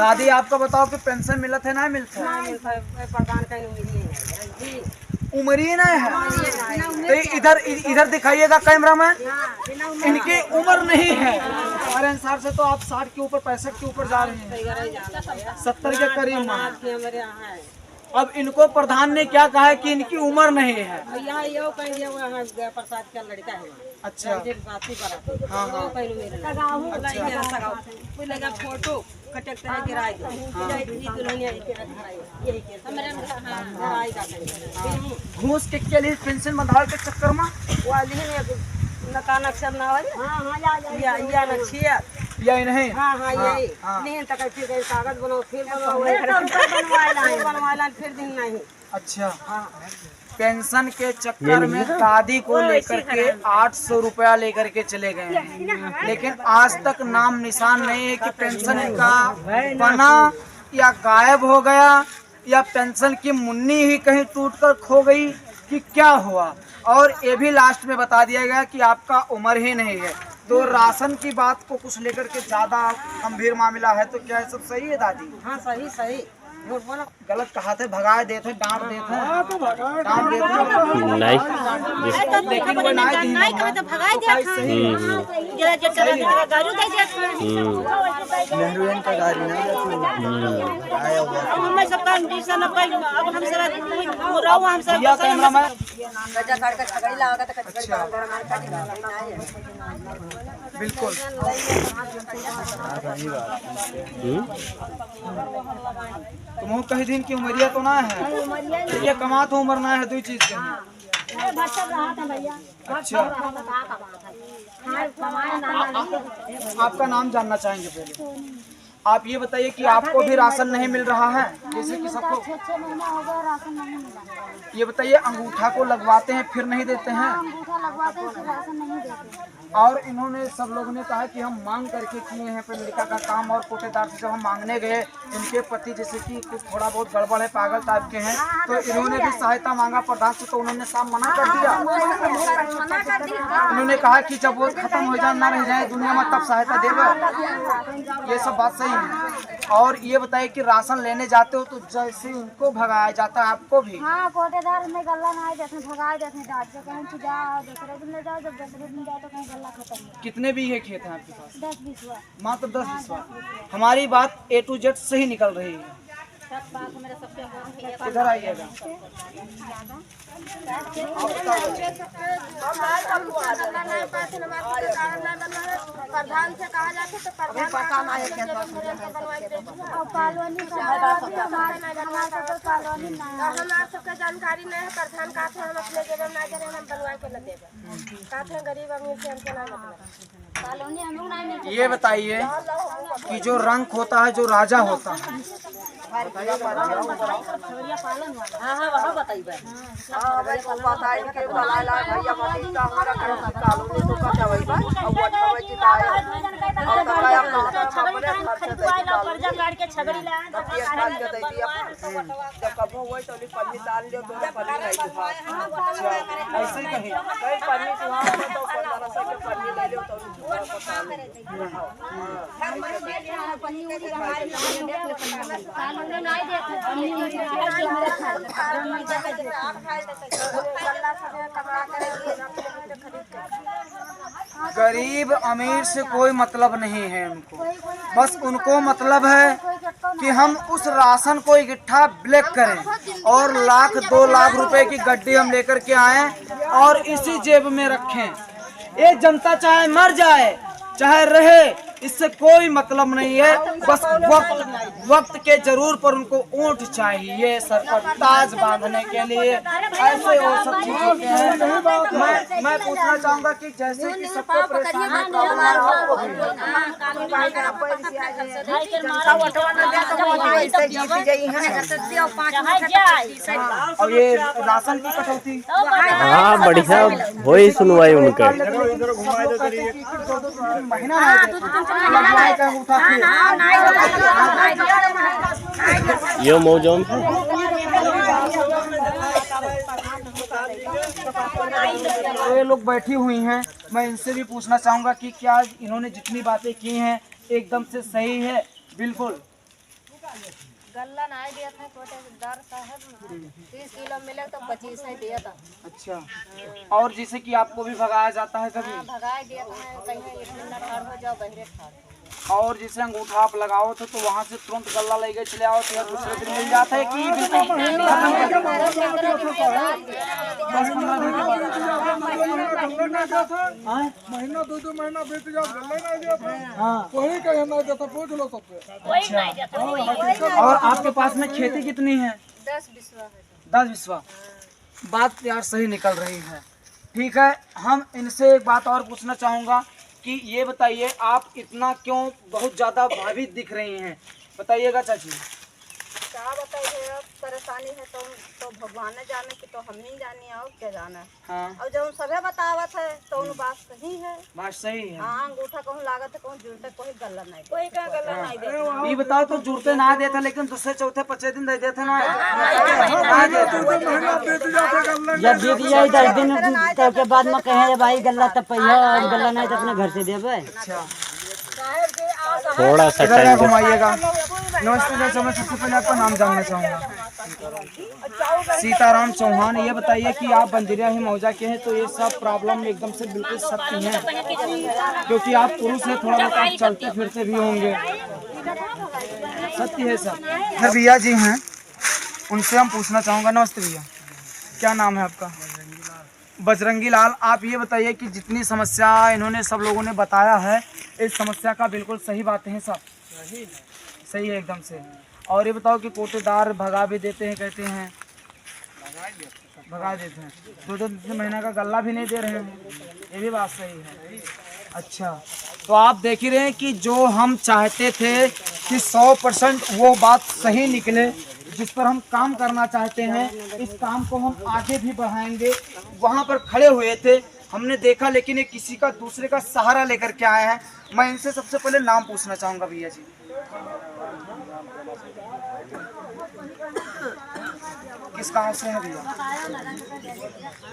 दादी आपका बताओ कि पेंशन मिलत है ना मिलता है? उम्र ही नहीं है। तो इधर इधर दिखाइएगा कैमरा मैन, इनकी उम्र नहीं है। हमारे अनुसार से तो आप 60 के ऊपर 65 के ऊपर जा रहे हैं, 70 के करीब। अब इनको प्रधान ने क्या कहा है कि इनकी उम्र नहीं है। प्रसाद का लड़का है। अच्छा हाँ हाँ अच्छा फोटो घूस के लिए पेंशन बंधाल के चक्कर में या नहीं। हाँ हाँ यही नहीं तक फिर कागज बनाओ फिर बनवाला फिर दिन नहीं। अच्छा पेंशन के चक्कर में दादी को लेकर के 800 रुपया लेकर के चले गए हैं, लेकिन आज तक नाम निशान नहीं है कि पेंशन इनका बना या गायब हो गया या पेंशन की मुन्नी ही कहीं टूटकर खो गई कि क्या हुआ। और ये भी लास्ट में बता दिया गया कि आपका उम्र ही नहीं है। तो राशन की बात को कुछ लेकर के ज्यादा गंभीर मामला है। तो क्या ये सब सही है दादी? हाँ सही सही गलत कहा थे, भगाए देते, डांट देते, डांट देते नहीं लेकिन वो नहीं तो भगाए देते नेहरू का गाड़ी नहीं हम सब कंडीशन अब हम सब रहो हम सब या कैमरा में बिल्कुल तुम कहीं दिन की उमरिया तो ना है, ये कमा तो उम्र ना है, दो चीज के। अच्छा आपका नाम जानना चाहेंगे पहले। आप ये बताइए कि आपको भी राशन नहीं मिल रहा है जैसे कि सबको? 6 महीना हो गया राशन नहीं मिला। ये बताइए अंगूठा को लगवाते हैं फिर नहीं देते हैं? अंगूठा लगवाते हैं फिर राशन नहीं देते। और इन्होंने सब लोगों ने कहा कि हम मांग करके किए हैं पेंडिका का काम, और कोटेदार से जब हम मांगने गए इनके पति जैसे कि कुछ थोड़ा बहुत गड़बड़ है, पागल टाइप के हैं, तो इन्होंने भी सहायता मांगा प्रधान से, तो उन्होंने साफ मना कर दिया। उन्होंने कहा कि जब वो खत्म हो जाए ना रह जाए दुनिया में तब सहायता देगा। ये सब बात सही है। और ये बताइए कि राशन लेने जाते हो तो जैसे उनको भगाया जाता है आपको भी? हाँ कोटेदार में गल्ला ना देते भगाए देते डांट के कहीं कि जाओ दूसरे दिन ले जाओ, जब दूसरे दिन जाओ तो कहीं गल्ला खत्म हो। कितने बीघे खेत हैं आपके पास? 10-20 हुआ। मात्र 10-20। हमारी बात A to Z सही निकल रही है। इधर आइएगा। प्रधान से कहा जाता तो प्रधान हमारे सबके जानकारी नहीं है। प्रधान का हम अपने जेब में ना हम बनवा के न देवे कहते हैं गरीब अमीर से हमसे ना मतलब। ये बताइए कि जो रंक होता है, जो राजा होता है, ऐसे कहीं गरीब अमीर से कोई मतलब नहीं है उनको, बस उनको मतलब है कि हम उस राशन को इकट्ठा ब्लैक करें और 1-2 लाख रुपए की गड्डी हम लेकर के आए और इसी जेब में रखें। ये जनता चाहे मर जाए चाहे रहे, इससे कोई मतलब नहीं है। बस वक्त के जरूर पर उनको ऊँट चाहिए सर पर ताज बांधने के लिए, ऐसे और सब चीजों के हैं। मैं पूछना चाहूंगा कि जैसे कि सबको परेशान है और ये राशन की कटौती, हाँ बढ़िया वही सुनवाई उनका महीना यो मौजूद ये लोग बैठी हुई हैं, मैं इनसे भी पूछना चाहूंगा कि क्या इन्होंने जितनी बातें की हैं एकदम से सही है? बिल्कुल गल्ला नहीं दिया था कोटेदार साहब 30 किलो मिले तो 25 ही दिया था। अच्छा, और जैसे कि आपको भी भगाया जाता है कभी? हाँ, भगाए दिया था, कहीं 1 मिनट ठाड़ हो जाओ बहरे ठाड़। और जैसे अंगूठा आप लगाओ तो वहाँ से तुरंत गल्ला ले गए चले आओ तो या दूसरे दिन मिल जाता है कि महीना 2 महीना बीत जाओ गल्ला नहीं दिया कोई कहीं ना देता, पूछ लो सबसे। और आपके पास में खेती कितनी है? 10 बिस्वा है। 10 बिस्वा। बात यार सही निकल रही है। ठीक है, हम इनसे एक बात और पूछना चाहूँगा कि ये बताइए आप इतना क्यों बहुत ज़्यादा भावित दिख रही हैं, बताइएगा चाची। क्या बताइए, अब परेशानी है तो भगवान ने जाने की, तो हम ही जानिए और क्या जाना। हाँ, और जब सभी बतावत है तो उन बात सही है। बात सही है। हाँ, अंगूठा कहूँ लागत है, कहूँ जुड़ते, कोई गल्ला नहीं, कोई का गल्ला नहीं दे। ये बताओ तो जुड़ते ना देते लेकिन दूसरे चौथे 5 दिन दे देते ना। जब दे दिया 10 दिन के बाद में कहे भाई गल्ला तब पहिया और गल्ला नहीं तो अपने घर से देवे। थोड़ा सा इधर टाइम घुमाइएगा। नमस्ते दोस्तों, मैं सबसे पहले आपका नाम जानना चाहूँगा। सीताराम चौहान। ये बताइए कि आप बंजरिया ही मौजा के हैं तो ये सब प्रॉब्लम एकदम से बिल्कुल सत्य है, क्योंकि आप पुरुष हैं, थोड़ा बहुत आप चलते फिरते भी होंगे, सत्य है सब। है भैया जी हैं, उनसे हम पूछना चाहूँगा। नमस्ते भैया, क्या नाम है आपका? बजरंगी लाल। आप ये बताइए कि जितनी समस्या इन्होंने सब लोगों ने बताया है, इस समस्या का बिल्कुल सही बातें हैं सब? सही है एकदम से। और ये बताओ कि कोटेदार भगा भी देते हैं, कहते हैं भगा देते हैं, 2 महीना का गल्ला भी नहीं दे रहे हैं, ये भी बात सही है। अच्छा, तो आप देख ही रहे हैं कि जो हम चाहते थे कि 100% वो बात सही निकले, जिस पर हम काम करना चाहते हैं, इस काम को हम आगे भी बढ़ाएंगे। वहाँ पर खड़े हुए थे, हमने देखा, लेकिन ये किसी का दूसरे का सहारा लेकर के आए हैं। मैं इनसे सबसे पहले नाम पूछना चाहूँगा भैया जी। किस गांव से हैं भैया?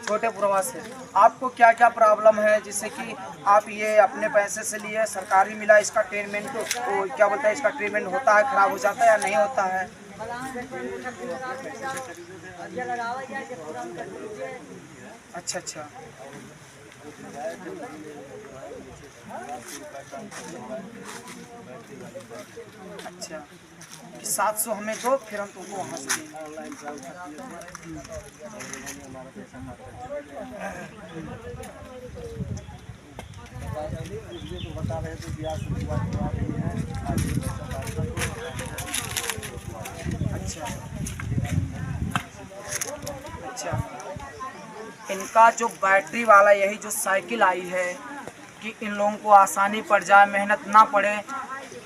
छोटे पुरवा से। आपको क्या क्या प्रॉब्लम है, जिससे कि आप ये अपने पैसे से लिए, सरकारी मिला, इसका ट्रीटमेंट तो क्या बोलते हैं, इसका ट्रीटमेंट होता है, खराब हो जाता है या नहीं होता है? अच्छा अच्छा, अच्छा, 700 हमें दो, फिर हम तुमको वहाँ से अच्छा अच्छा। इनका जो बैटरी वाला यही जो साइकिल आई है कि इन लोगों को आसानी पड़ जाए, मेहनत ना पड़े,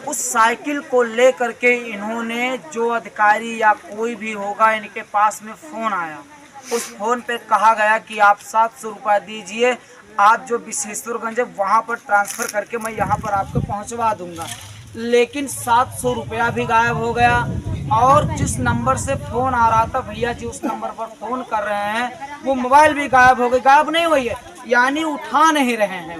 उस साइकिल को ले करके इन्होंने, जो अधिकारी या कोई भी होगा, इनके पास में फ़ोन आया। उस फ़ोन पे कहा गया कि आप 700 रुपये दीजिए, आप जो विशेश्वरगंज है वहाँ पर ट्रांसफ़र करके मैं यहाँ पर आपको पहुँचवा दूँगा। लेकिन 700 रुपया भी गायब हो गया। और जिस नंबर से फ़ोन आ रहा था, भैया जी उस नंबर पर फ़ोन कर रहे हैं, वो मोबाइल भी गायब हो गई। गायब नहीं हुई है, यानी उठा नहीं रहे हैं,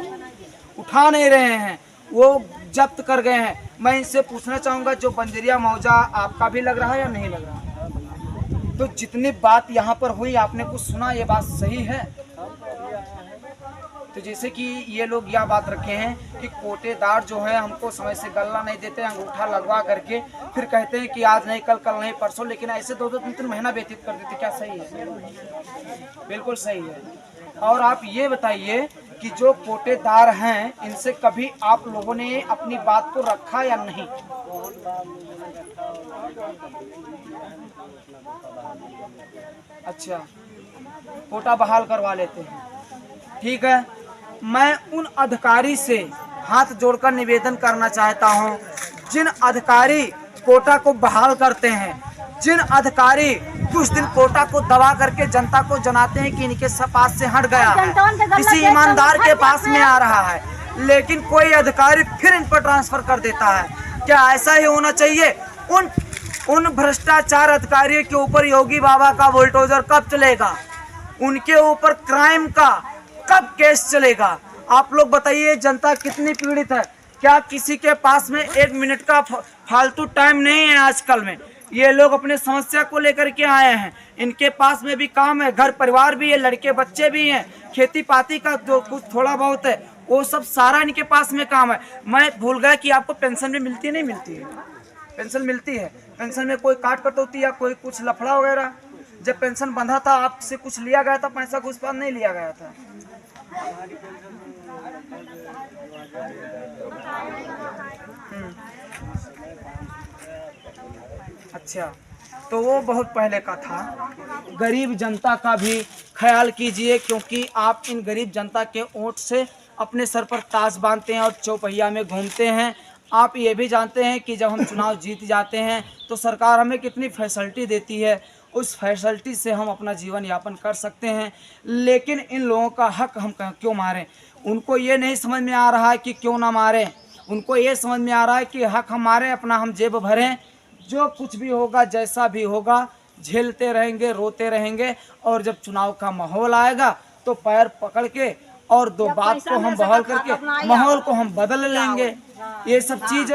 उठा नहीं रहे हैं, वो जब्त कर गए हैं। मैं इनसे पूछना चाहूँगा, जो बंजरिया मौजा आपका भी लग रहा है या नहीं लग रहा? तो जितनी बात यहाँ पर हुई, आपने कुछ सुना, ये बात सही है? तो जैसे कि ये लोग यह बात रखे हैं कि कोटेदार जो है हमको समय से गल्ला नहीं देते, अंगूठा लगवा करके फिर कहते हैं कि आज नहीं, कल नहीं, परसों, लेकिन ऐसे 2-2, 3-3 महीना व्यतीत कर देते। क्या सही है? बिल्कुल सही है। और आप ये बताइए कि जो कोटेदार हैं, इनसे कभी आप लोगों ने अपनी बात को रखा या नहीं? अच्छा, कोटा बहाल करवा लेते हैं, ठीक है। मैं उन अधिकारी से हाथ जोड़कर निवेदन करना चाहता हूं, जिन अधिकारी कोटा को बहाल करते हैं, जिन अधिकारी कुछ दिन कोटा को दबा करके जनता को जनाते हैं कि इनके पास से हट गया है, किसी ईमानदार के पास में आ रहा है, लेकिन कोई अधिकारी फिर इन पर ट्रांसफर कर देता है। क्या ऐसा ही होना चाहिए? उन भ्रष्टाचार अधिकारियों के ऊपर योगी बाबा का बुलडोजर कब चलेगा? उनके ऊपर क्राइम का कब केस चलेगा? आप लोग बताइए, जनता कितनी पीड़ित है। क्या किसी के पास में 1 मिनट का फालतू टाइम नहीं है आजकल में। ये लोग अपने समस्या को लेकर के आए हैं, इनके पास में भी काम है, घर परिवार भी है, लड़के बच्चे भी हैं, खेती पाती का जो कुछ थोड़ा बहुत है वो सब सारा इनके पास में काम है। मैं भूल गया कि आपको पेंशन भी मिलती है, नहीं मिलती है? पेंशन मिलती है। पेंशन में कोई काट कटौती या कोई कुछ लफड़ा वगैरह? जब पेंशन बंधा था आपसे कुछ लिया गया था पैसा, घूस पास नहीं लिया गया था? अच्छा, तो वो बहुत पहले का था। गरीब जनता का भी ख्याल कीजिए, क्योंकि आप इन गरीब जनता के वोट से अपने सर पर ताज बांधते हैं और चौपहिया में घूमते हैं। आप ये भी जानते हैं कि जब हम चुनाव जीत जाते हैं तो सरकार हमें कितनी फैसिलिटी देती है, उस फैसिलिटी से हम अपना जीवन यापन कर सकते हैं। लेकिन इन लोगों का हक हम क्यों मारें? उनको ये नहीं समझ में आ रहा है कि क्यों ना मारें, उनको ये समझ में आ रहा है कि हक हम मारें, अपना हम जेब भरें, जो कुछ भी होगा जैसा भी होगा झेलते रहेंगे, रोते रहेंगे, और जब चुनाव का माहौल आएगा तो पैर पकड़ के और दो बात को हम बहाल करके माहौल को हम बदल लेंगे। ये सब चीज़